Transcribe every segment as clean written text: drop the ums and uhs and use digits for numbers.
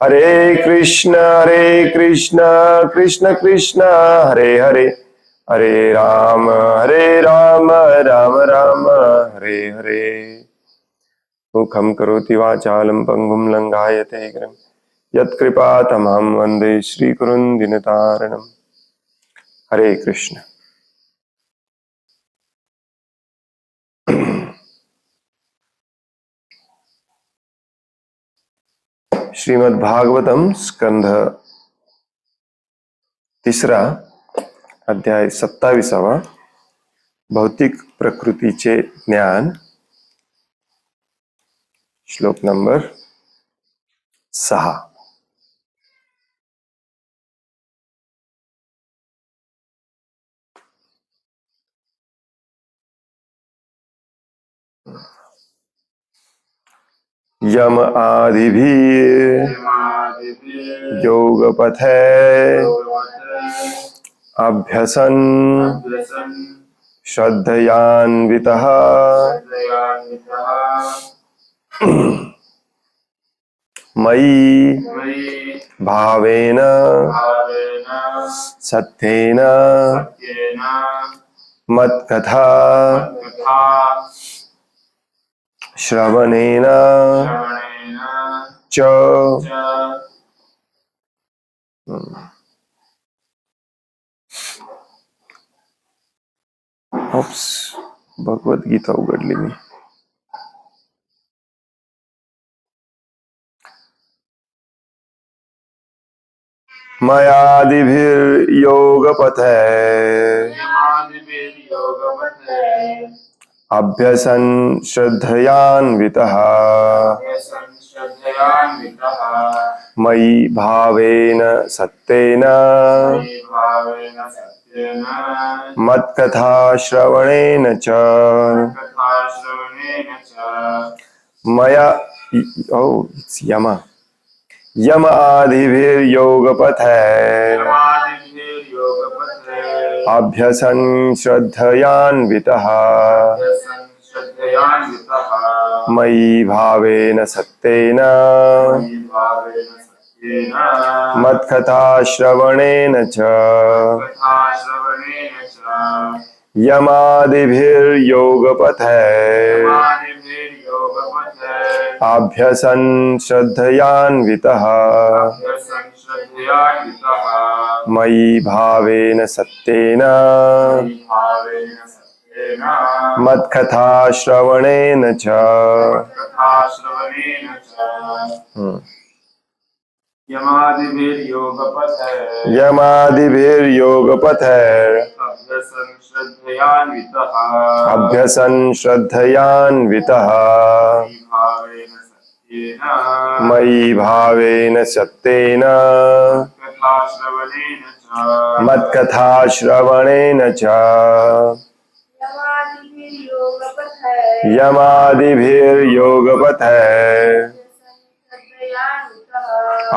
हरे कृष्ण कृष्ण कृष्ण हरे हरे, हरे राम राम राम हरे हरे। मुखं करोति वाचालं पंगुं लंघायते गिरिं यत्कृपातमहं वन्दे श्रीगुरुं दीनतारिणम्। हरे कृष्ण। श्रीमद्भागवतम स्कंध तिसरा अध्याय 27वा भौतिक प्रकृतीचे ज्ञान, श्लोक नंबर 6। यम आदिभि योगपथे अभ्यसन् श्रद्धयान्वितः मयि भावेन सत्येन मत्कथा श्रवणेन च भगवद्गीता उघडली मी। मयादिभिर्योगपथे अभ्यसन् श्रद्धयान्वितः मयि भावेन सत्येन मत्कथा श्रवणेन च मया यम आदिभिर्योगपथे अभ्यसन् श्रद्धयान्वितः मयि भावेन सत्येन मत्कथा श्रवणेन च यमादिभिर्योगपथे अभ्यसन् श्रद्धयान्वितः मयि भावेन सत्येन मत्कथा श्रवणेन च यमादिभिर्योगपथे अभ्यसन् श्रद्धयान्वितः मयि भावेन सत्येन मत्कथा श्रवणेन च यमादिभिर्योगपथे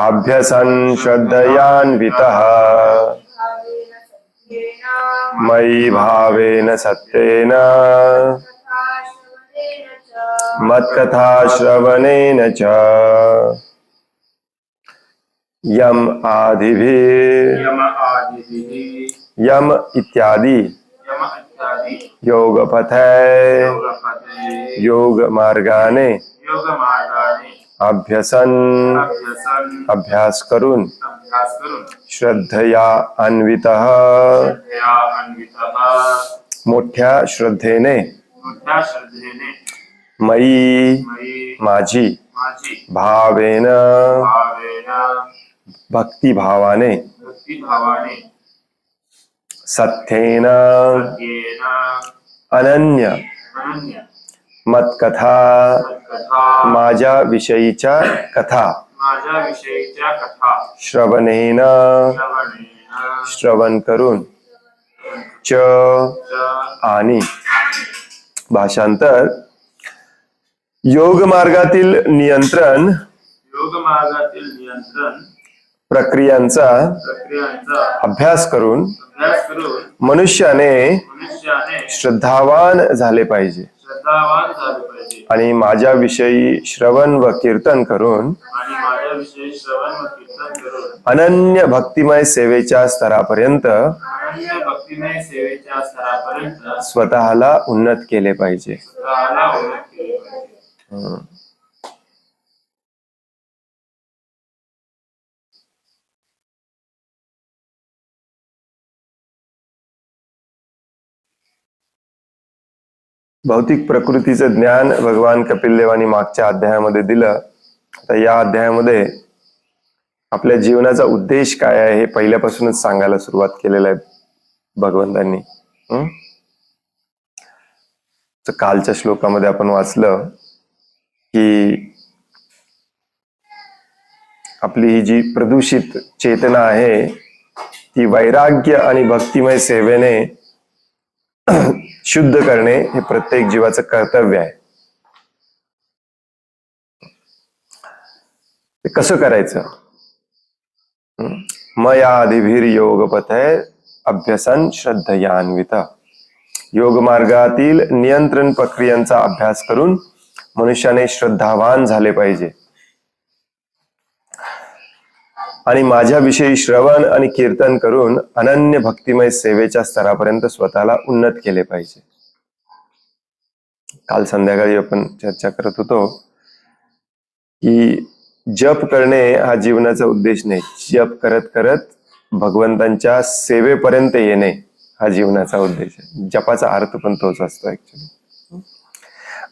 अभ्यसन् श्रद्धयान्वितः मयि भावेन सत्येन मत्कथा श्रवणेन च यम आदिभिः यम इत्यादि योगपथे योग मार्गाने अभ्यसन अभ्यास करून श्रद्धया अन्वितः मोठ्या श्रद्धेने मयी माझी भावेन भक्ति भावाने सत्येन अनन्य मत्कथा माझ्या विषयीच्या कथा श्रवणेन श्रवण करून च आणि। भाषांतर योग मार्गातील नियंत्रण प्रक्रियांचा अभ्यास करून मनुष्याने श्रद्धावान झाले पाहिजे आणि माझ्या विषयी श्रवण व कीर्तन करून माझ्याविषयी श्रवण व कीर्तन करून अनन्य भक्तिमय सेवेच्या स्तरापर्यंत स्वतःला उन्नत केले पाहिजे. भौतिक प्रकृतीचं ज्ञान भगवान कपिल देवानी मागच्या अध्यायामध्ये दिलं. आता या अध्यायामध्ये आपल्या जीवनाचा उद्देश काय आहे हे पहिल्यापासूनच सांगायला सुरुवात केलेलं आहे भगवंतांनी. तर कालच्या श्लोकामध्ये आपण वाचलं की आपली ही जी प्रदूषित चेतना आहे ती वैराग्य आणि भक्तिमय सेवेने शुद्ध करणे हे प्रत्येक जीवाचं कर्तव्य आहे. ते कसं करायचं? मयाधिभिर योगपथे अभ्यसन श्रद्धयान्वित. योग मार्गातील नियंत्रण प्रक्रियांचा अभ्यास करून मनुष्याने श्रद्धावान झाले पाहिजे आणि माझ्याविषयी श्रवण आणि कीर्तन करून अनन्य भक्तिमय सेवेच्या स्तरापर्यंत स्वतःला उन्नत केले पाहिजे. काल संध्याकाळी आपण चर्चा करत होतो की जप करणे हा जीवनाचा उद्देश नाही. जप करत करत भगवंतांच्या सेवेपर्यंत येणे हा जीवनाचा उद्देश आहे. जपाचा अर्थ पण तोच असतो ऍक्च्युली.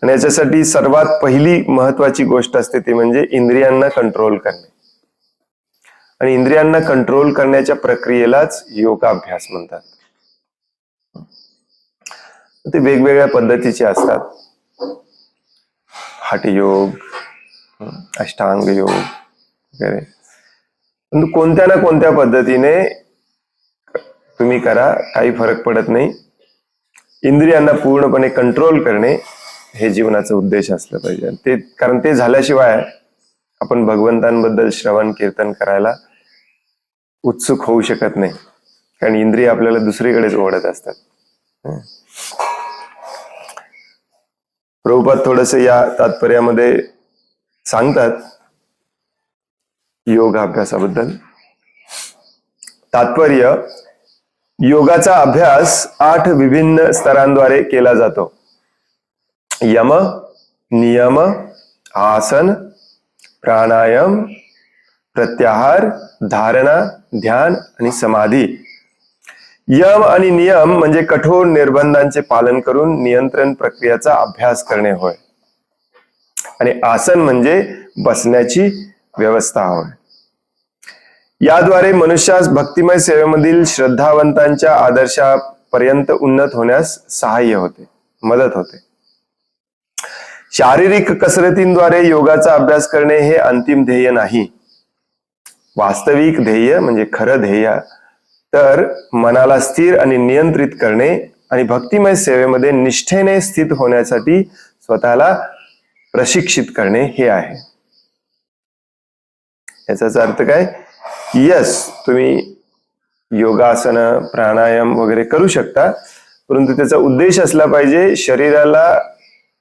आणि याच्यासाठी सर्वात पहिली महत्वाची गोष्ट असते ती म्हणजे इंद्रियांना कंट्रोल करणे. आणि इंद्रियांना कंट्रोल करण्याच्या प्रक्रियेलाच योगाभ्यास म्हणतात. ते वेगवेगळ्या पद्धतीचे असतात. हठयोग, अष्टांग योग वगैरे. परंतु कोणत्या ना कोणत्या पद्धतीने तुम्ही करा, काही फरक पडत नाही. इंद्रियांना पूर्णपणे कंट्रोल करणे हे जीवनाचा उद्देश असलं पाहिजे. ते कारण ते झाल्याशिवाय आपण भगवंतांबद्दल श्रवण कीर्तन करायला उत्सुक होऊ शकत नाही. कारण इंद्रिय आपल्याला दुसरीकडेच ओढत असतात. प्रभुपाद थोडस या तात्पर्यामध्ये सांगतात योगाभ्यासाबद्दल. तात्पर्य: योगाचा अभ्यास 8 विभिन्न स्तरांद्वारे केला जातो. यम, नियम, आसन, प्राणायाम, प्रत्याहार, धारणा, ध्यान आणि समाधी. यम आणि नियम म्हणजे कठोर निर्बंधांचे पालन करून नियंत्रण प्रक्रियेचा अभ्यास करणे होय. आणि आसन म्हणजे बसण्याची व्यवस्था होय. याद्वारे मनुष्यास भक्तिमय सेवेमधील श्रद्धावंतांच्या आदर्शापर्यंत उन्नत होण्यास सहाय्य होते, मदत होते. शारीरिक कसरतींद्वारे योगाचा अभ्यास करणे हे अंतिम ध्येय नाही. वास्तविक ध्येय म्हणजे खरं ध्येय तर मनाला स्थिर आणि नियंत्रित करणे आणि भक्तिमय सेवेमध्ये निष्ठेने स्थित होण्यासाठी स्वतःला प्रशिक्षित करणे हे आहे. याचाच अर्थ काय? यस, तुम्ही योगासन, प्राणायाम वगैरे करू शकता, परंतु त्याचा उद्देश असला पाहिजे शरीराला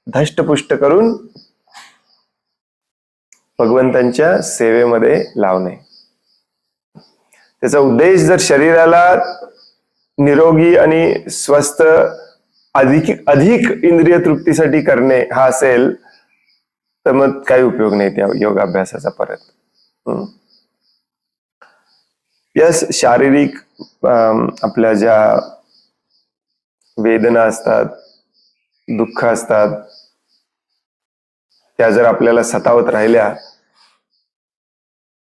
धष्टपुष्ट करून भगवंतांच्या सेवेमध्ये लावणे. त्याचा उद्देश जर शरीराला निरोगी आणि स्वस्थ अधिक इंद्रिय तृप्तीसाठी करणे हा असेल तर मग काही उपयोग नाही त्या योगाभ्यासाचा परत. यस, शारीरिक आपल्या ज्या वेदना असतात, दुःख असतात, त्या जर आपल्याला सतावत राहिल्या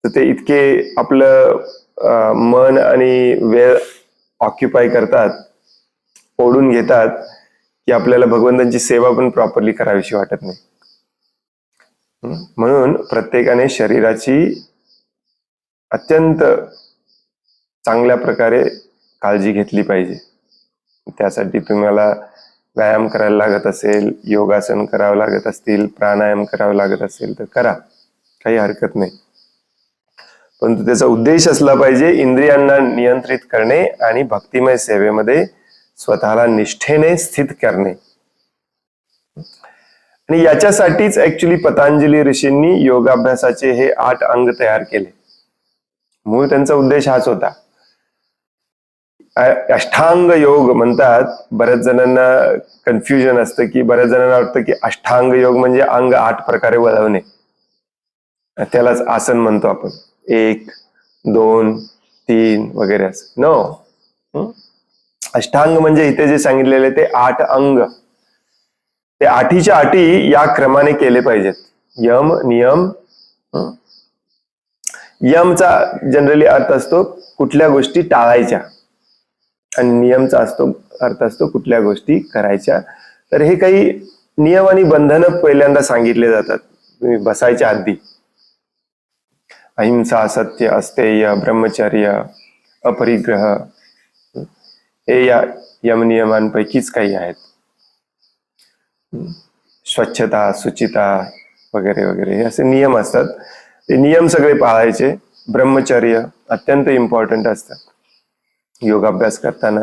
तर ते इतके आपलं मन आणि वेळ ऑक्युपाय करतात, ओढून घेतात की आपल्याला भगवंतांची सेवा पण प्रॉपरली करावीशी वाटत नाही. म्हणून प्रत्येकाने शरीराची अत्यंत चांगल्या प्रकारे काळजी घेतली पाहिजे. त्यासाठी तुम्हाला व्यायाम करायला लागत असेल, योगासन करावं लागत असतील, प्राणायाम करावं लागत असेल तर करा, काही हरकत नाही. परंतु त्याचा उद्देश असला पाहिजे इंद्रियांना नियंत्रित करणे आणि भक्तिमय सेवेमध्ये स्वतःला निष्ठेने स्थित करणे. आणि याच्यासाठीच ऍक्च्युली पतंजली ऋषींनी योगाभ्यासाचे हे 8 अंग तयार केले. मूळ त्यांचा उद्देश हाच होता. अष्टांग योग म्हणतात. बऱ्याच जणांना कन्फ्युजन असतं की बऱ्याच जणांना वाटतं की अष्टांग योग म्हणजे अंग 8 प्रकारे वळवणे, त्यालाच आसन म्हणतो आपण. 1, 2, 3 वगैरे असं. नो, अष्टांग म्हणजे इथे जे सांगितलेले ते 8 अंग, ते 8च्या 8 या क्रमाने केले पाहिजेत. यम, नियम. यमचा जनरली अर्थ असतो कुठल्या गोष्टी टाळायच्या आणि नियमचा अर्थ असतो कुठल्या गोष्टी करायच्या. तर हे काही नियम आणि बंधनं पहिल्यांदा सांगितले जातात बसायच्या आधी. अहिंसा, सत्य, अस्तेय, ब्रह्मचर्य, अपरिग्रह, हे या यमनियमांपैकीच काही आहेत. स्वच्छता, शुचिता वगैरे वगैरे हे असे नियम असतात. ते नियम सगळे पाळायचे. ब्रह्मचर्य अत्यंत इम्पॉर्टंट असतात योगाभ्यास करताना.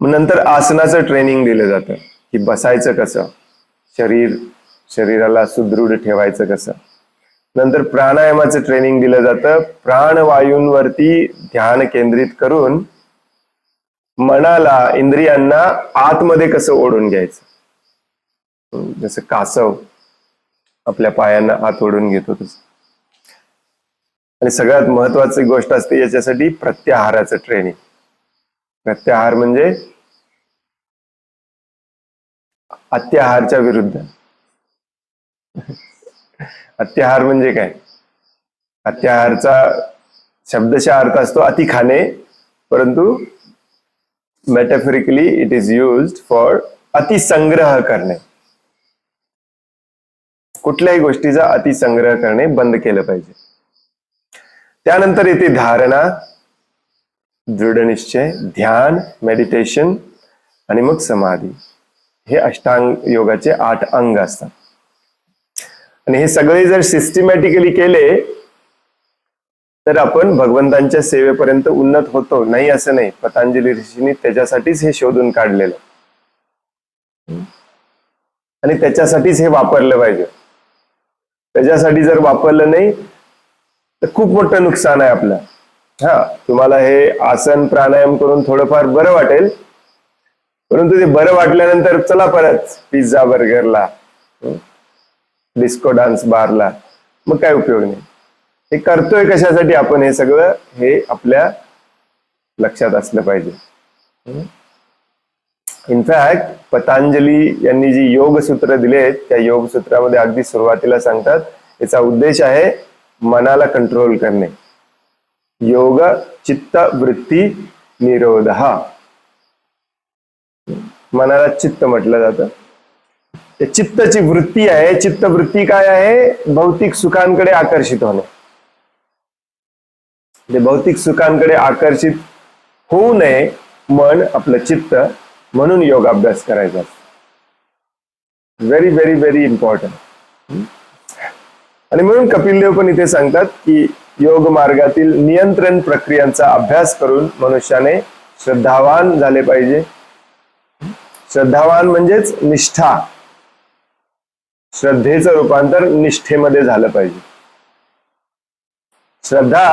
मग नंतर आसनाचं ट्रेनिंग दिलं जातं की बसायचं कसं, शरीराला सुदृढ ठेवायचं कसं. नंतर प्राणायामाचं ट्रेनिंग दिलं जातं. प्राणवायूंवरती ध्यान केंद्रित करून मनाला, इंद्रियांना आतमध्ये कसं ओढून घ्यायचं. जसं कासव आपल्या पायांना आत ओढून घेतो तसं. आणि सगळ्यात महत्वाची गोष्ट असते याच्यासाठी प्रत्याहाराचं ट्रेनिंग. प्रत्याहार म्हणजे अत्याहारच्या विरुद्ध. अत्याहार म्हणजे काय? अत्याहारचा शब्दशः अर्थ असतो अति खाणे, परंतु metaphorically it is used for अतिसंग्रह करणे. कुठल्याही गोष्टीचा अतिसंग्रह करणे बंद केलं पाहिजे. त्यानंतर येते धारणा, दृढनिश्चय, ध्यान, मेडिटेशन आणि मग समाधी. हे अष्टांग योगाचे 8 अंग असतात. आणि हे सगळे जर सिस्टमॅटिकली केले तर आपण भगवंतांच्या सेवेपर्यंत उन्नत होतो. नाही असं नाही. पतंजली ऋषींनी त्याच्यासाठीच हे शोधून काढलेलं आणि त्याच्यासाठीच हे वापरलं पाहिजे. त्याच्यासाठी जर वापरलं नाही तर खूप मोठं नुकसान आहे आपलं. तुम्हाला हे आसन प्राणायाम करून थोडंफार बरं वाटेल, परंतु ते बरं वाटल्यानंतर चला परत पिझ्झा बर्गरला, डिस्को डान्स बारला, मग काय उपयोग नाही. हे करतोय कशासाठी आपण, हे सगळं हे आपल्या लक्षात असलं पाहिजे. इनफॅक्ट पतंजली यांनी जी योगसूत्र दिलेत त्या योगसूत्रामध्ये अगदी सुरुवातीला सांगतात याचा उद्देश आहे मनाला कंट्रोल करणे. योग चित्त वृत्ती निरोध. मनाला चित्त म्हटलं जातं. चित्तची वृत्ती आहे. चित्तवृत्ती काय आहे? भौतिक सुखांकडे आकर्षित होणे. ते भौतिक सुखांकडे आकर्षित होऊ नये मन आपलं चित्त, म्हणून योगाभ्यास करायचा. Very very very important. आणि म्हणून कपिल देव पण इथे सांगतात की योग मार्गातील नियंत्रण प्रक्रियांचा अभ्यास करून मनुष्याने श्रद्धावान झाले पाहिजे. श्रद्धावान म्हणजेच निष्ठा. श्रद्धेचं रूपांतर निष्ठेमध्ये झालं पाहिजे. श्रद्धा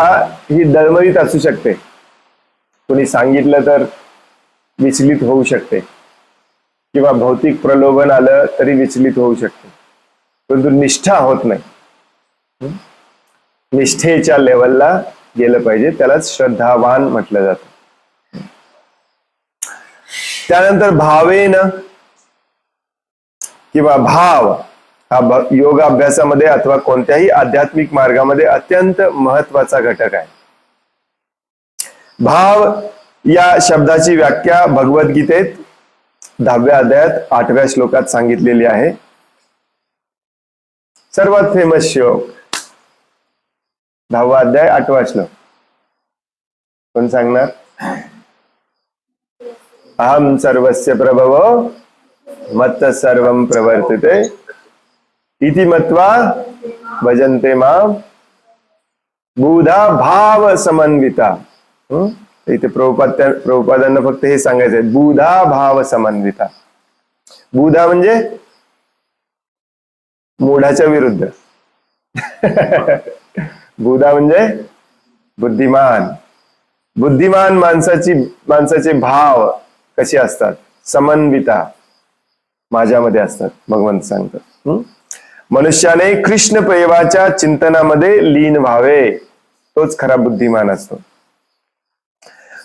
ही दळमळीत असू शकते. कोणी सांगितलं तर विचलित होऊ शकते, किंवा भौतिक प्रलोभन आलं तरी विचलित होऊ शकते, परंतु निष्ठा होत नाही. निष्ठेच्या लेवलला गेलं पाहिजे, त्यालाच श्रद्धावान म्हटलं जातं. त्यानंतर भावेन किंवा भाव हा योगाभ्यासामध्ये अथवा कोणत्याही आध्यात्मिक मार्गामध्ये अत्यंत महत्वाचा घटक आहे. भाव या शब्दाची व्याख्या भगवद्गीतेत 10व्या अध्यायात 8व्या श्लोकात सांगितलेली आहे. सर्वात फेमस श्लोक, 10वा अध्याय 8वा श्लोक. कोण सांगणार? अहम सर्वस्य प्रभवो मत्त सर्वं प्रवर्तते इति मत्वा भजन्ते मां बुधा भाव समन्विता. इथे प्रभुपादांना फक्त हे सांगायचंय, बुधा भाव समन्विता. बुधा म्हणजे मूढाच्या विरुद्ध. बुधा म्हणजे बुद्धिमान. बुद्धिमान माणसाचे भाव कसे असतात? समन्विता माझ्यामध्ये असतात, भगवंत सांगतात. मनुष्याने कृष्ण प्रेमाच्या चिंतनामध्ये लीन व्हावे, तोच खरा बुद्धिमान असतो.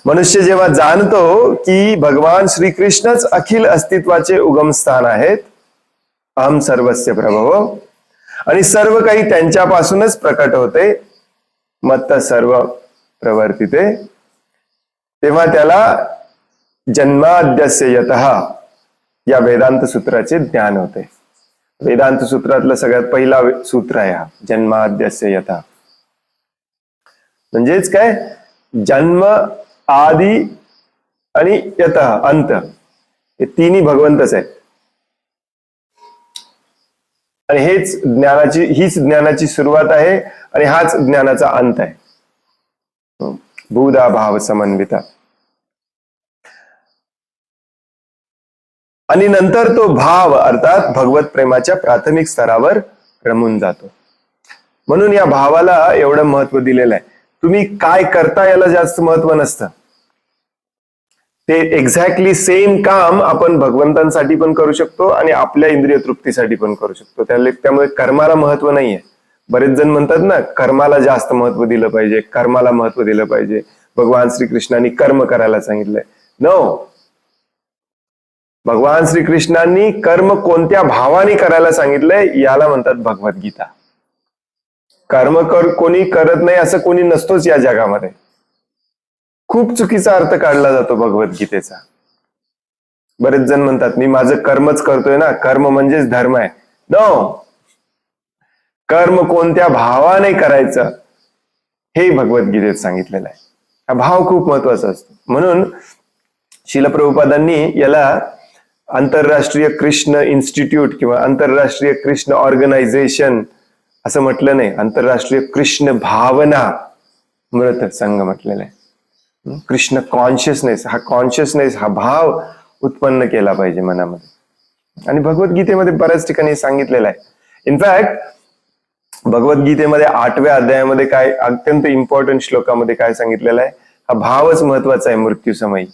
मनुष्य जेव्हा जाणतो की भगवान श्रीकृष्णच अखिल अस्तित्वाचे उगमस्थान आहेत, अहम सर्वस्य प्रभव, आणि सर्व काही त्यांच्यापासूनच प्रकट होते, मत्त सर्व प्रवर्तिते, तेव्हा त्याला जन्माद्यस्य यतः या वेदांत सूत्राचे ज्ञान होते. वेदांत सूत्रातलं सगळ्यात पहिला सूत्र आहे हा, जन्माद्यस्य यतः. म्हणजेच काय? जन्म, आदी आणि यतः अंत, हे तिन्ही भगवंतच आहे. आणि हीच ज्ञानाची सुरुवात आहे आणि हाच ज्ञानाचा अंत आहे. बहुधा भाव समन्विता. आणि नंतर तो भाव अर्थात भगवत प्रेमाच्या प्राथमिक स्तरावर रमून जातो. म्हणून या भावाला एवढं महत्व दिलेलं आहे. तुम्ही काय करता याला जास्त महत्व नसतं. ते एक्झॅक्टली सेम काम आपण भगवंतांसाठी पण करू शकतो आणि आपल्या इंद्रिय तृप्तीसाठी पण करू शकतो. त्यामुळे कर्माला महत्व नाहीये. बरेच जण म्हणतात ना, कर्माला जास्त महत्व दिलं पाहिजे, कर्माला महत्व दिलं पाहिजे, भगवान श्रीकृष्णांनी कर्म करायला सांगितलंय. नो, भगवान श्रीकृष्णांनी कर्म कोणत्या भावाने करायला सांगितलंय याला म्हणतात भगवद्गीता. कर्म कोणी करत नाही असं कोणी नसतोच या जगामध्ये. खूप चुकीचा अर्थ काढला जातो भगवद्गीतेचा. बरेच जण म्हणतात मी माझं कर्मच करतोय ना, कर्म म्हणजेच धर्म आहे. नो, कर्म कोणत्या भावाने करायचं हे भगवद्गीतेत सांगितलेलं आहे. हा भाव खूप महत्वाचा असतो. म्हणून श्रील प्रभुपादांनी याला आंतरराष्ट्रीय कृष्ण इन्स्टिट्यूट किंवा आंतरराष्ट्रीय कृष्ण ऑर्गनायझेशन असं म्हटलं नाही, आंतरराष्ट्रीय कृष्ण भावना मृत संघ म्हटलेलं आहे. कृष्ण कॉन्शियसनेस, हा भाव उत्पन्न केला पाहिजे मनामध्ये. आणि भगवद्गीतेमध्ये बऱ्याच ठिकाणी सांगितलेलं आहे. इनफॅक्ट भगवद्गीतेमध्ये 8व्या अध्यायामध्ये काय अत्यंत इम्पॉर्टंट श्लोकामध्ये काय सांगितलेलं आहे? हा भावच महत्वाचा आहे मृत्यू समयी,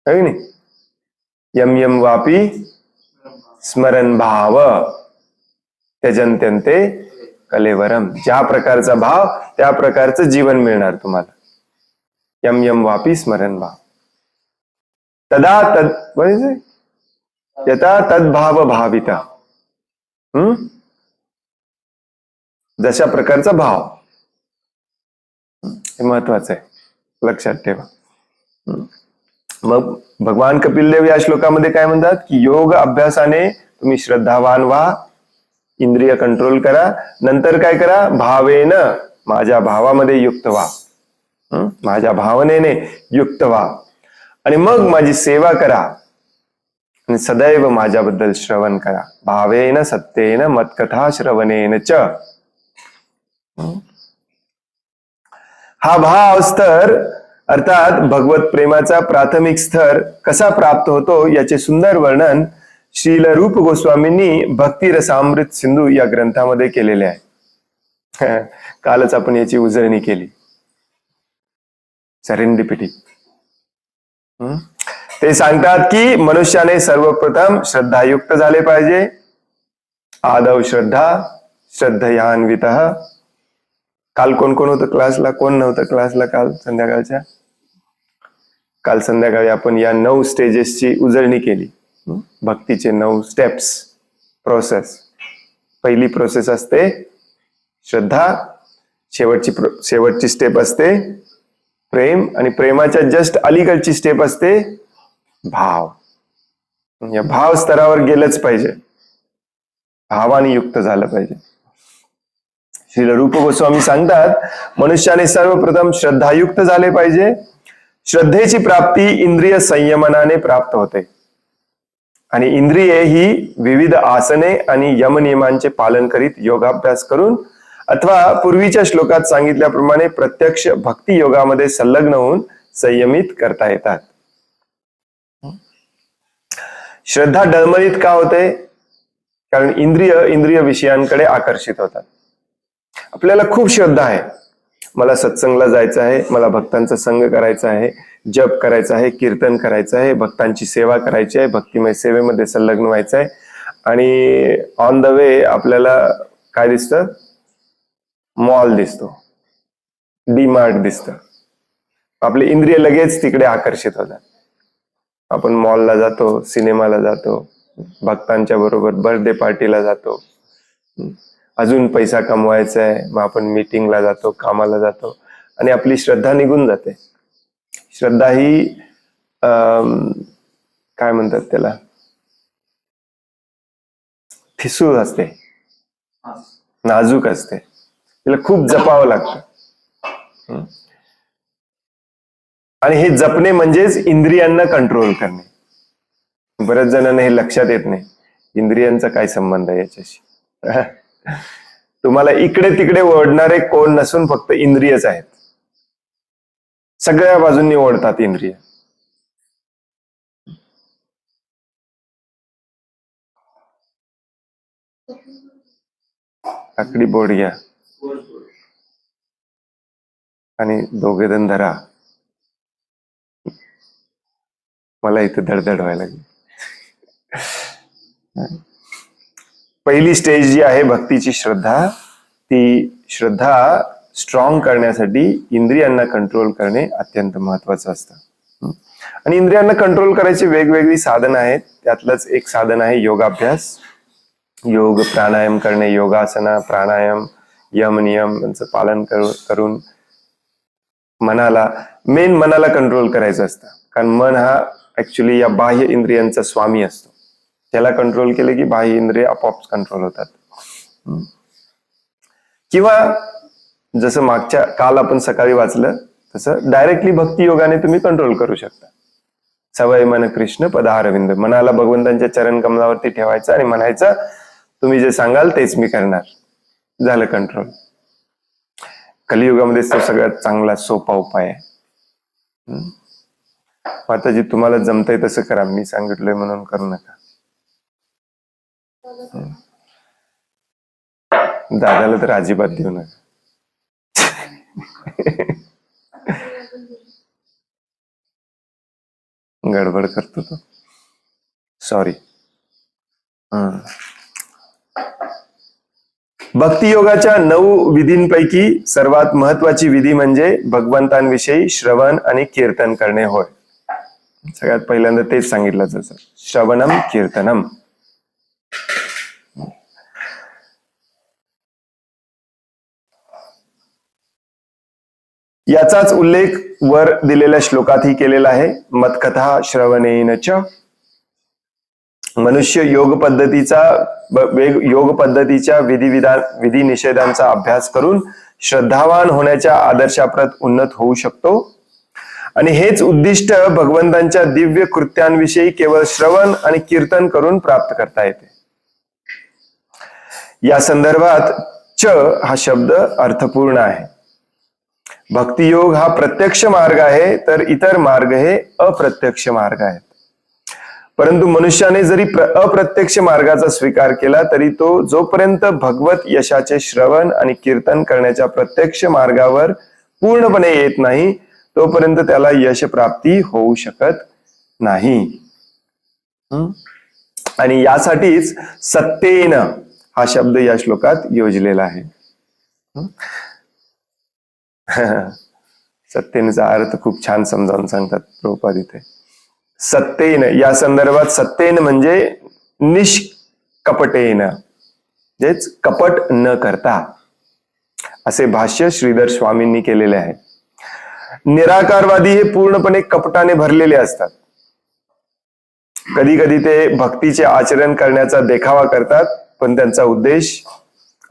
है नाही? यम यम वापी स्मरण भाव त्यजन्त्यन्ते कलेवरम. ज्या प्रकारचा भाव त्या प्रकारचं जीवन मिळणार तुम्हाला. यम यम वापी स्मरण भाव तदा तद यथा तद्भाव भाविता. जशा प्रकारचा भाव, हे महत्वाचं आहे, लक्षात ठेवा. मग भगवान कपिलदेव या श्लोकामध्ये काय म्हणतात की योग अभ्यासाने तुम्ही श्रद्धावान व्हा, इंद्रिय कंट्रोल करा, नंतर काय करा? भावेन, माझ्या भावामध्ये युक्त व्हा, माझ्या भावनेने युक्त व्हा, आणि मग माझी सेवा करा आणि सदैव माझ्याबद्दल श्रवण करा. भावेन सत्येन मत्कथा श्रवणेन च. हा भाव स्तर अर्थात भगवत प्रेमाचा प्राथमिक स्तर कसा प्राप्त होतो याचे सुंदर वर्णन श्रील रूप गोस्वामींनी भक्ती रसामृत सिंधू या ग्रंथामध्ये केलेले आहे. कालच आपण याची उजळणी केली. सेरेंडिपिटी. ते सांगतात की मनुष्याने सर्वप्रथम श्रद्धायुक्त झाले पाहिजे. आदौ श्रद्धा श्रद्धयान्वित. काल कोण कोण होतं क्लासला? कोण नव्हतं क्लासला काल संध्याकाळच्या? काल संध्याकाळी आपण या 9 स्टेजेसची उजळणी केली. भक्तीचे 9 स्टेप्स, प्रोसेस. पहिली प्रोसेस असते श्रद्धा, शेवटची स्टेप असते प्रेम, आणि प्रेमाच्या जस्ट अलीकडची स्टेप असते भाव. या भाव स्तरावर गेलंच पाहिजे, भावाने युक्त झालं पाहिजे. श्री रूप गोस्वामी सांगतात मनुष्याने सर्वप्रथम श्रद्धायुक्त झाले पाहिजे. श्रद्धेची प्राप्ती इंद्रिय संयमनाने प्राप्त होते, आणि इंद्रिये ही विविध आसने आणि यमनियमांचे पालन करीत योगाभ्यास करून अथवा पूर्वीच्या श्लोकात सांगितल्याप्रमाणे प्रत्यक्ष भक्ती योगामध्ये संलग्न होऊन संयमित करता येतात. श्रद्धा डळमळीत का होते? कारण इंद्रिय विषयांकडे आकर्षित होतात. आपल्याला खूप श्रद्धा आहे, मला सत्संगला जायचं आहे, मला भक्तांचा संग करायचा आहे, जप करायचा आहे, कीर्तन करायचं आहे, भक्तांची सेवा करायची आहे, भक्तिमय सेवेमध्ये संलग्न व्हायचं आहे. आणि ऑन द वे आपल्याला काय दिसतं? मॉल दिसतो, डीमार्ट दिसतं. आपले इंद्रिय लगेच तिकडे आकर्षित होतात. आपण मॉलला जातो, सिनेमाला जातो, भक्तांच्या बरोबर बर्थडे पार्टीला जातो. अजून पैसा कमवायचा आहे, मग आपण मीटिंगला जातो, कामाला जातो, आणि आपली श्रद्धा निघून जाते. श्रद्धा ही काय म्हणतात त्याला, ठिसूळ असते, नाजूक असते, तिला खूप जपावं लागतं. आणि हे जपणे म्हणजेच इंद्रियांना कंट्रोल करणे. बऱ्याच जणांना हे लक्षात येत नाही, इंद्रियांचा काय संबंध आहे याच्याशी. तुम्हाला इकडे तिकडे ओढणारे कोण नसून फक्त इंद्रियच आहेत. सगळ्या बाजूंनी ओढतात इंद्रिय. आकडी बोर्ड घ्या आणि दोघे जण धरा. मला इथे धडधड व्हायला लागली. पहिली स्टेज जी आहे भक्तीची श्रद्धा, ती श्रद्धा स्ट्रॉंग करण्यासाठी इंद्रियांना कंट्रोल करणे अत्यंत महत्वाचं असतं. आणि इंद्रियांना कंट्रोल करायची वेगवेगळी साधनं आहेत. त्यातलंच एक साधन आहे योगाभ्यास. योग प्राणायाम करणे, योगासना, प्राणायाम, यम नियम यांचं पालन करून मनाला कंट्रोल करायचं असतं. कारण मन हा ऍक्च्युली या बाह्य इंद्रियांचा स्वामी असतो. त्याला कंट्रोल केले की बाह्य इंद्रिय आपोआप कंट्रोल होतात. किंवा जसं मागच्या काल आपण सकाळी वाचलं तसं डायरेक्टली भक्ती योगाने तुम्ही कंट्रोल करू शकता. सवय मन कृष्ण पदारविंद, मनाला भगवंतांच्या चरण कमलावरती ठेवायचं आणि म्हणायचं तुम्ही जे सांगाल तेच मी करणार. झालं कंट्रोल. कलियुगामध्ये तो सगळ्यात चांगला सोपा उपाय आहे. आता जे तुम्हाला जमतंय तसं करा, मी सांगितलंय म्हणून करू नका. दादाला तर अजिबात देऊ नका. गडबड करतो तो, सॉरी. भक्ती योगाच्या 9 विधींपैकी सर्वात महत्वाची विधी म्हणजे भगवंतांविषयी श्रवण आणि कीर्तन करणे होय. सगळ्यात पहिल्यांदा तेच सांगितलं जातं, श्रवणम कीर्तनम. याचाच उल्लेख वर दिलेल्या श्लोकातही केलेला आहे. मत्कथा श्रवणेन च. मनुष्य योग पद्धतीच्या विधी निषेधांचा अभ्यास करून श्रद्धावान होण्याच्या आदर्शाप्रत उन्नत होऊ शकतो. आणि हेच उद्दिष्ट भगवंतांच्या दिव्य कृत्यांविषयी केवळ श्रवण आणि कीर्तन करून प्राप्त करता येते. या संदर्भात च हा शब्द अर्थपूर्ण आहे. भक्तियोग हा प्रत्यक्ष मार्ग आहे, तर इतर मार्ग हे अप्रत्यक्ष मार्ग आहेत. परंतु मनुष्याने जरी अप्रत्यक्ष मार्गाचा स्वीकार केला तरी तो जोपर्यंत भगवत यशाचे श्रवण आणि कीर्तन करण्याच्या प्रत्यक्ष मार्गावर पूर्णपणे येत नाही तोपर्यंत त्याला यश प्राप्ती होऊ शकत नाही. आणि यासाठीच सत्तेन हा शब्द या श्लोकात योजलेला आहे. सत्तेचा अर्थ खूप छान समजावून सांगतात प्रभुपाद इथे. सत्तेन या संदर्भात सत्तेन म्हणजे निष्कपटेन, जेच कपट न करता, असे भाष्य श्रीधर स्वामींनी केलेले आहे. निराकारवादी हे पूर्णपणे कपटाने भरलेले असतात. कधी कधी ते भक्तीचे आचरण करण्याचा देखावा करतात, पण त्यांचा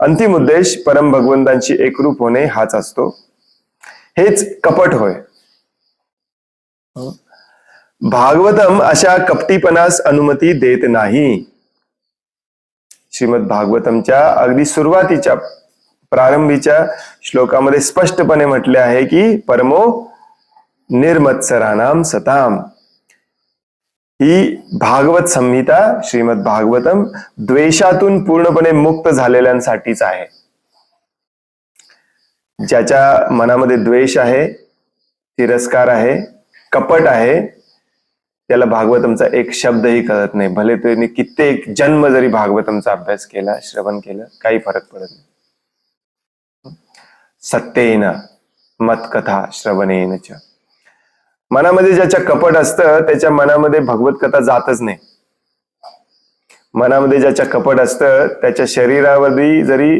अंतिम उद्देश परम भगवंतांची एकरूप होणे हाच असतो. हेच कपट होय. भागवतम अशा कपटीपणास अनुमती देत नाही. श्रीमद भागवतमच्या अगदी सुरुवातीच्या प्रारंभीच्या श्लोकामध्ये स्पष्टपणे म्हटले आहे की परमो निर्मत्सराणाम सताम. ही भागवत संहिता श्रीमद भागवतम द्वेषातून पूर्णपणे मुक्त झालेल्यांसाठीच आहे. ज्याच्या मनामध्ये द्वेष आहे, तिरस्कार आहे, कपट आहे, त्याला भागवतमचा एक शब्दही कळत नाही. भले त्यांनी कित्येक जन्म जरी भागवतमचा अभ्यास केला, श्रवण केलं, काही फरक पडत नाही. सत्येन मत्कथा श्रवणेन च. मनामध्ये ज्याच्या कपट असतं त्याच्या मनामध्ये भगवत कथा जातच नाही. मनामध्ये ज्याच्या कपट असतं त्याच्या शरीरावरती जरी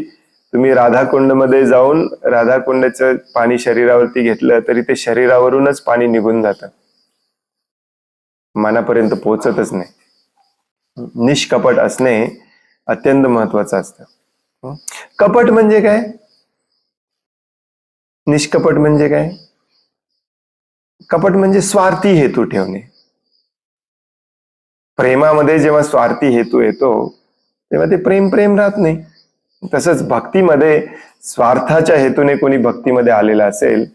तुम्ही राधाकुंडमध्ये जाऊन राधाकुंडाचं पाणी शरीरावरती घेतलं तरी ते शरीरावरूनच पाणी निघून जातं, मनापर्यंत पोहोचतच नाही. निष्कपट असणे अत्यंत महत्वाचं असतं. कपट म्हणजे काय? निष्कपट म्हणजे काय? कपट म्हणजे स्वार्थी हेतू ठेवणे. प्रेमामध्ये जेव्हा स्वार्थी हेतू येतो तेव्हा ते प्रेम राहत नाही. तसंच भक्तीमध्ये स्वार्थाच्या हेतूने कोणी भक्तीमध्ये आलेला असेल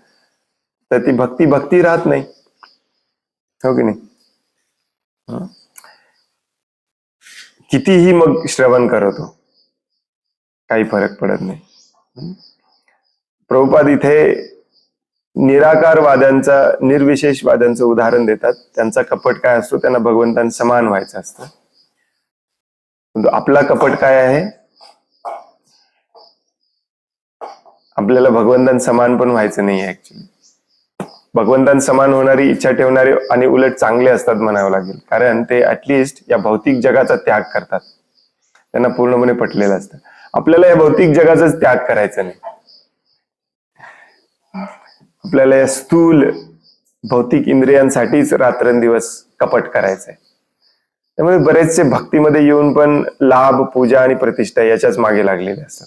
तर ती भक्ती राहत नाही, हो की नाही? कितीही मग श्रवण करतो काही फरक पडत नाही. प्रभुपाद इथे निराकारवाद्यांचा, निर्विशेषवाद्यांचं उदाहरण देतात. त्यांचा कपट काय असतो? त्यांना भगवंतांसमान व्हायचं असतं. आपला कपट काय आहे? आपल्याला भगवंतांसमान पण व्हायचं नाही. ऍक्च्युली भगवंतांसमान होणारी इच्छा ठेवणारे आणि उलट चांगले असतात म्हणावं लागेल, कारण ते ऍटलिस्ट या भौतिक जगाचा त्याग करतात. त्यांना पूर्णपणे पटलेलं असतं. आपल्याला या भौतिक जगाचाच त्याग करायचा नाही. आपल्याला या स्थूल भौतिक इंद्रियांसाठीच रात्रंदिवस कपट करायचंय. त्यामुळे बरेचसे भक्तीमध्ये येऊन पण लाभ, पूजा आणि प्रतिष्ठा याच्याच मागे लागलेले असतात.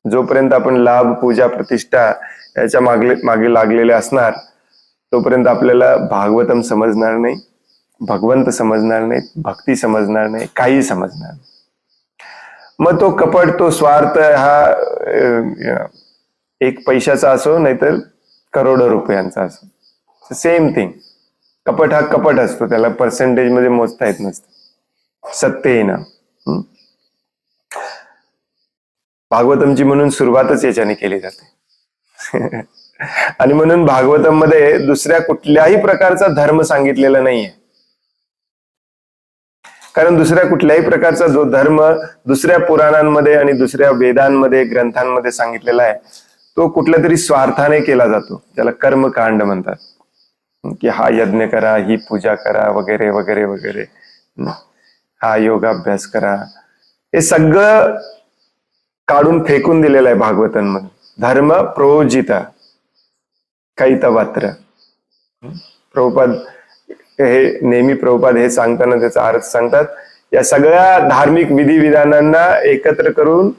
जोपर्यंत आपण लाभ, पूजा, प्रतिष्ठा याच्या मागे लागलेले असणार तोपर्यंत आपल्याला भागवतम समजणार नाही, भगवंत समजणार नाही, भक्ती समजणार नाही, काही समजणार नाही. मग तो कपट, तो स्वार्थ हा एक पैशाचा असो नाहीतर करोडो रुपयांचा असो, सेम थिंग. कपट हा कपट असतो, त्याला पर्सेंटेज मध्ये मोजता येत नसतं. सत्तेन. भागवतमची म्हणून सुरुवातच याच्याने केली जाते. आणि म्हणून भागवतम मध्ये दुसऱ्या कुठल्याही प्रकारचा धर्म सांगितलेला नाहीये. कारण दुसऱ्या कुठल्याही प्रकारचा जो धर्म दुसऱ्या पुराणांमध्ये आणि दुसऱ्या वेदांमध्ये, ग्रंथांमध्ये सांगितलेला आहे तो कुठल्या तरी स्वार्थाने केला जातो. त्याला कर्मकांड म्हणतात, की हा यज्ञ करा, ही पूजा करा, वगैरे वगैरे वगैरे, हा योगाभ्यास करा. हे सगळं काढून फेकून दिलेलं आहे भागवतांमध्ये. धर्म प्रोजित कैतवात्र. प्रभुपाद हे नेहमी प्रभुपाद हे सांगताना त्याचा अर्थ सांगतात, या सगळ्या धार्मिक विधिविधानांना एकत्र करून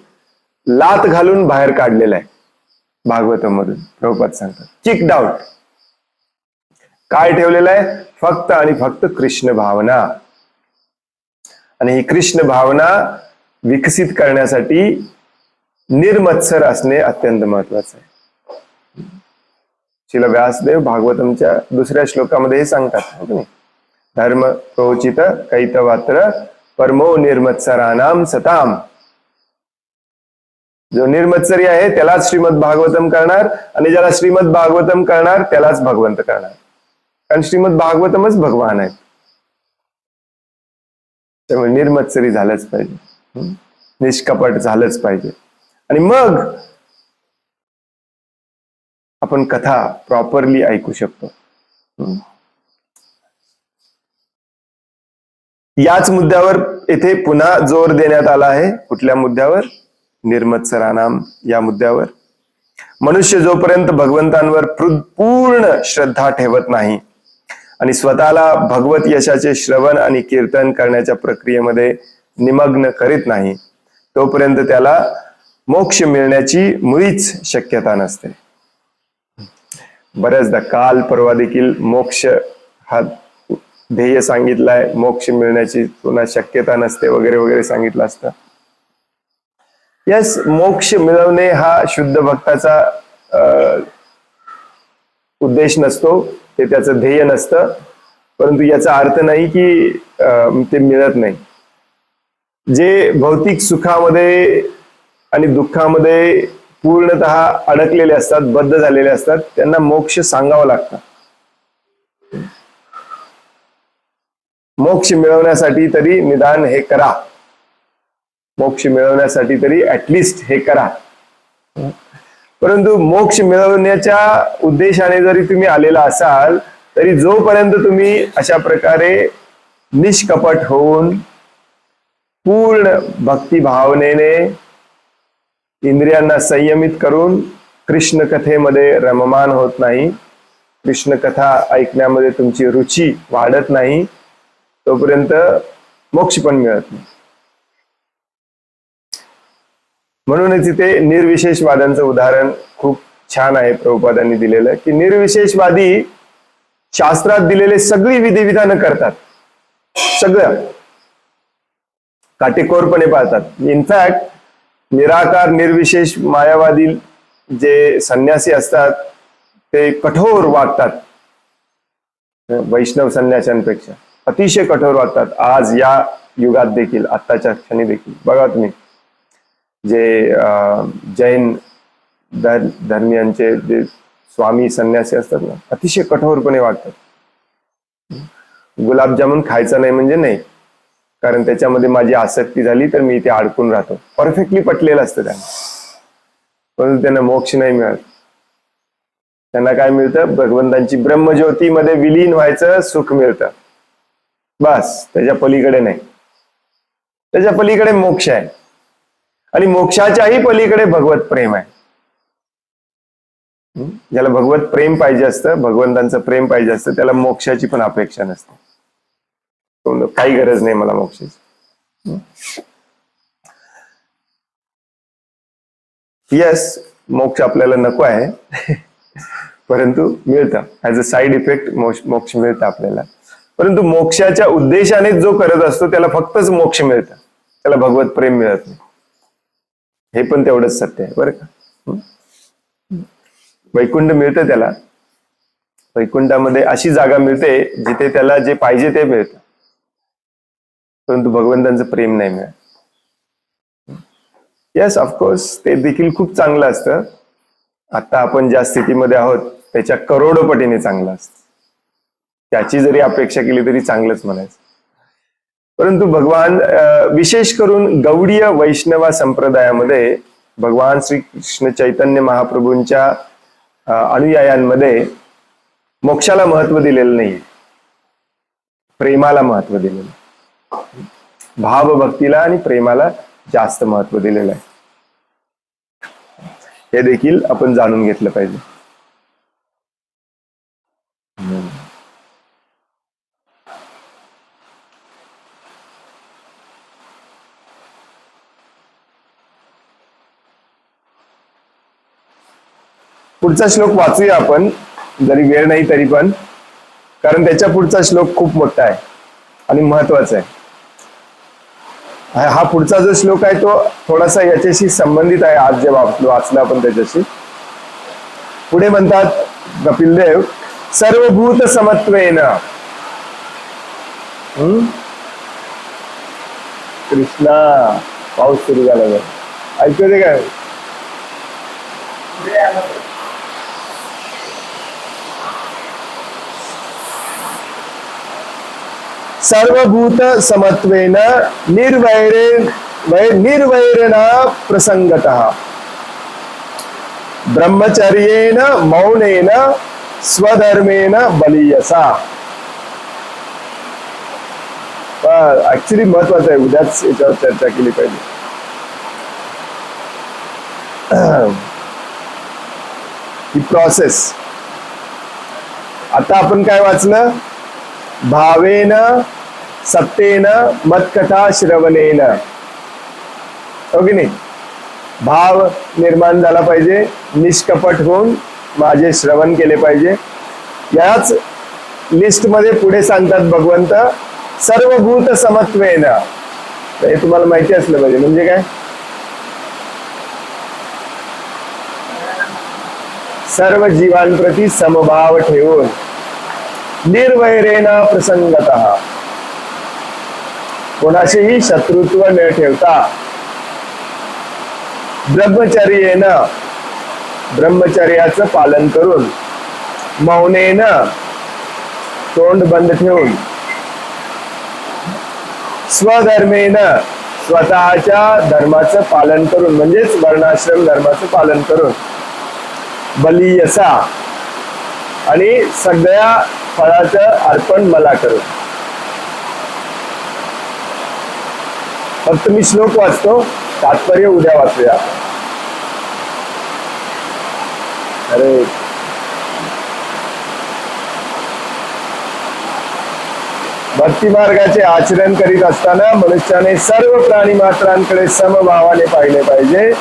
लात घालून बाहेर काढलेलं आहे भागवतम मधून. प्रभुपाद सांगतात किक आउट. काय ठेवलेलं आहे? फक्त आणि फक्त कृष्ण भावना. आणि ही कृष्ण भावना विकसित करण्यासाठी निर्मत्सर असणे अत्यंत महत्वाचं आहे. श्रील व्यासदेव भागवतमच्या दुसऱ्या श्लोकामध्ये हे सांगतात, धर्म प्रोचित कैतवात्र परमो निर्मत्सरानाम सताम. जो निर्मत्सरी आहे त्यालाच श्रीमद भागवतम करणार, आणि ज्याला श्रीमद भागवतम करणार त्यालाच भगवंत करणार. कारण श्रीमद भागवतमच भगवान आहेत. त्यामुळे निर्मत्सरी झालंच पाहिजे, निष्कपट झालंच पाहिजे, आणि मग आपण कथा प्रॉपरली ऐकू शकतो. याच मुद्द्यावर येथे पुन्हा जोर देण्यात आला आहे. कुठल्या मुद्द्यावर? निर्मत्सरानाम या मुद्द्यावर. मनुष्य जोपर्यंत भगवंतांवर पूर्ण श्रद्धा ठेवत नाही आणि स्वतःला भगवत यशाचे श्रवण आणि कीर्तन करण्याच्या प्रक्रियेमध्ये निमग्न करीत नाही तोपर्यंत त्याला मोक्ष मिळण्याची मुळीच शक्यता नसते. बऱ्याचदा काल परवा देखील मोक्ष हा ध्येय सांगितलाय, मोक्ष मिळण्याची पुन्हा शक्यता नसते वगैरे वगैरे सांगितलं असतं. यस, मोक्ष मिळवणे हा शुद्ध भक्ताचा उद्देश नसतो, ते त्याचं ध्येय नसतं. परंतु याचा अर्थ नाही की ते मिळत नाही. जे भौतिक सुखामध्ये आणि दुःखामध्ये पूर्णतः अडकलेले असतात, बद्ध झालेले असतात, त्यांना मोक्ष सांगावा लागतं. मोक्ष मिळवण्यासाठी तरी निदान हे करा, मोक्ष मिळवण्यासाठी तरी ऍटलिस्ट हे करा. परंतु मोक्ष मिळवण्याच्या उद्देशाने जरी तुम्ही आलेला असाल तरी जोपर्यंत तुम्ही अशा प्रकारे निष्कपट होऊन पूर्ण भक्ती भावनेने इंद्रियांना संयमित करून कृष्ण कथेमध्ये रममान होत नाही, कृष्ण कथा ऐकण्यामध्ये तुमची रुची वाढत नाही, तोपर्यंत मोक्ष पण मिळत नाही. म्हणूनच इथे निर्विशेषवादांचं उदाहरण खूप छान आहे प्रभुपादांनी दिलेलं, की निर्विशेषवादी शास्त्रात दिलेले सगळी विधिविधानं करतात, सगळं काटेकोरपणे पाळतात. इनफॅक्ट निराकार निर्विशेष मायावादी जे संन्यासी असतात ते कठोर वागतात, वैष्णव संन्याशांपेक्षा अतिशय कठोर वागतात. आज या युगात देखील, आत्ताच्या क्षणी देखील बघा तुम्ही, जे जैन धर्मियांचे जे स्वामी संन्यासी असतात ना, अतिशय कठोरपणे वागतात. गुलाबजामुन खायचा नाही म्हणजे नाही, कारण त्याच्यामध्ये माझी आसक्ती झाली तर मी इथे अडकून राहतो. परफेक्टली पटलेलं असतं त्यांना, परंतु त्यांना मोक्ष नाही मिळत. त्यांना काय मिळतं? भगवंतांची ब्रह्मज्योतीमध्ये विलीन व्हायचं सुख मिळतं, बस. त्याच्या पलीकडे नाही. त्याच्या पलीकडे मोक्ष आहे आणि मोक्षाच्याही पलीकडे भगवत प्रेम आहे. ज्याला भगवत प्रेम पाहिजे असतं, भगवंतांचं प्रेम पाहिजे असतं, त्याला मोक्षाची पण अपेक्षा नसते. काही गरज नाही मला मोक्षाची. येस, मोक्ष आपल्याला नको आहे परंतु मिळतं ऍज अ साइड इफेक्ट. मोक्ष मिळतं आपल्याला, परंतु मोक्षाच्या उद्देशाने जो करत असतो त्याला फक्तच मोक्ष मिळतं, त्याला भगवत प्रेम मिळत नाही. हे पण तेवढंच सत्य आहे बरं का. वैकुंठ मिळतं त्याला, वैकुंठामध्ये अशी जागा मिळते जिथे त्याला जे पाहिजे ते मिळतं, परंतु भगवंतांचं प्रेम नाही मिळत. येस, ऑफकोर्स ते देखील खूप चांगलं असतं. आता आपण ज्या स्थितीमध्ये आहोत त्याच्या करोडोपटीने चांगलं असतं. त्याची जरी अपेक्षा केली तरी चांगलंच म्हणायचं. परंतु भगवान, विशेष करून गौडीय वैष्णव संप्रदायामध्ये भगवान श्री कृष्ण चैतन्य महाप्रभूंच्या अनुयायांमध्ये मोक्षाला महत्व दिलेलं नाही, प्रेमाला महत्व दिलेलं. भावभक्तीला आणि प्रेमाला जास्त महत्व दिलेलं आहे. हे देखील आपण जाणून घेतलं पाहिजे. पुढचा श्लोक वाचूया आपण, जरी वेळ नाही तरी पण, कारण त्याच्या पुढचा श्लोक खूप मोठा आहे आणि महत्वाचा आहे. हा पुढचा जो श्लोक आहे तो थोडासा याच्याशी संबंधित आहे. आज जे वाचलं आपण त्याच्याशी. पुढे म्हणतात कपिलदेव, सर्वभूत समत्वेन. कृष्णा, पाऊस सुरू झाला, ऐकू दे काय? सर्वभूत समत्वेन निर्वैरेण प्रसंगतः ब्रह्मचर्येण मौनेन स्वधर्मेण बलीयसा. ऍक्च्युली महत्वाचं आहे, उद्याच याच्यावर चर्चा केली पाहिजे. ही प्रोसेस. आता आपण काय वाचलं? भावेन सत्तेन मत्कथा श्रवणेन. हो की नाही? भाव निर्माण झाला पाहिजे, निष्कपट होऊन माझे श्रवण केले पाहिजे. याच लिस्ट मध्ये पुढे सांगतात भगवंत, सर्वभूत समत्वेन. हे तुम्हाला माहिती असलं पाहिजे. म्हणजे काय? सर्व जीवांप्रती समभाव ठेवून निर्वैरेण प्रसंगतः, कोणाशीही शत्रुत्व न ठेवता, ब्रह्मचर्येन, ब्रह्मचर्याचं पालन करून, मौनेन, तोंड बंद ठेवून, स्वधर्मेन, स्वतःच्या धर्माचं पालन करून, म्हणजेच वर्णाश्रम धर्माचं पालन करून, बलियसा, आणि सगळ्या फळाचं अर्पण मला करून. फक्त मी श्लोक वाचतो, तात्पर्य उद्या वाचूया. अरे भक्ती मार्गाचे आचरण करीत असताना मनुष्याने सर्व प्राणी मात्रांकडे समभावाने पाहिले पाहिजे.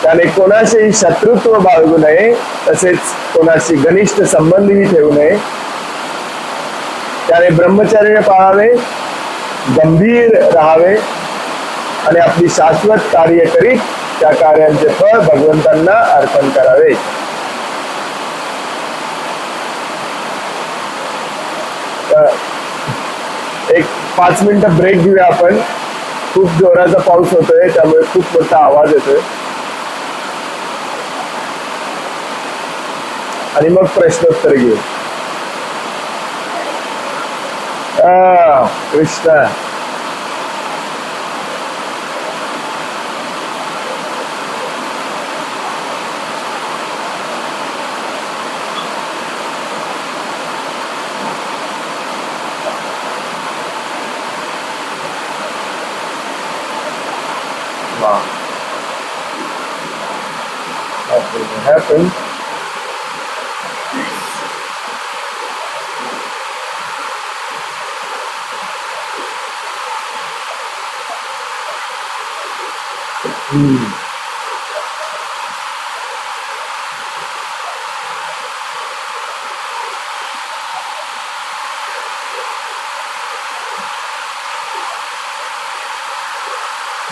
त्याने कोणाशीही शत्रुत्व बाळगू नये, तसेच कोणाशी घनिष्ठ संबंधही ठेवू नये. त्याने ब्रह्मचर्य पाळावे, गंभीर राहावे आणि आपली शाश्वत कार्य करीत त्या कार्यांचे फळ भगवंतांना अर्पण करावे. एक 5 मिनिटं ब्रेक घेऊया आपण. खूप जोराचा पाऊस होतोय, त्यामुळे खूप मोठा आवाज येतोय. आणि मग प्रश्नोत्तर घेऊ. Krishna wow. That didn't happen.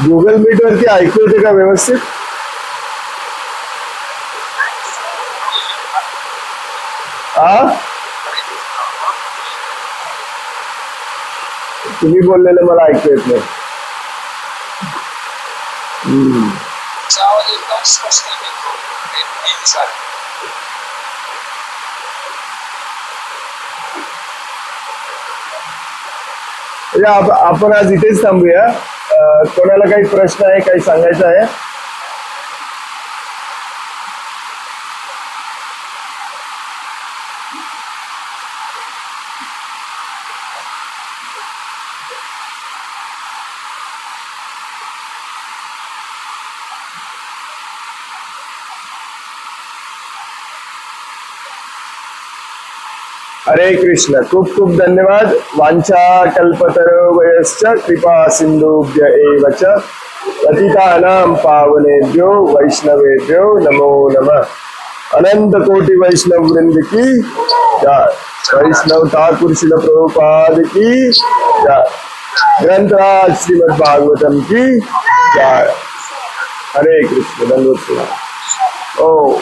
Google meet वरती ऐकू येते का व्यवस्थित? तुम्ही बोललेलं मला ऐकू येत नाही. आपण आज इथेच थांबूया. कोणाला काही प्रश्न आहे, काही सांगायचं आहे? हरे कृष्ण. खूप खूप धन्यवाद. वांछा कल्पतरुभ्यश्च कृपा सिंधुभ्य एव च पतितानां पावनेभ्यो वैष्णवेभ्यो नमो नमः. अनंत कोटि वैष्णव वृंद की जय. वैष्णव ठाकुर श्रील प्रभुपाद की जय. ग्रंथराज श्रीमद् भागवतम की जय. हरे कृष्ण. धन्यवाद. ओ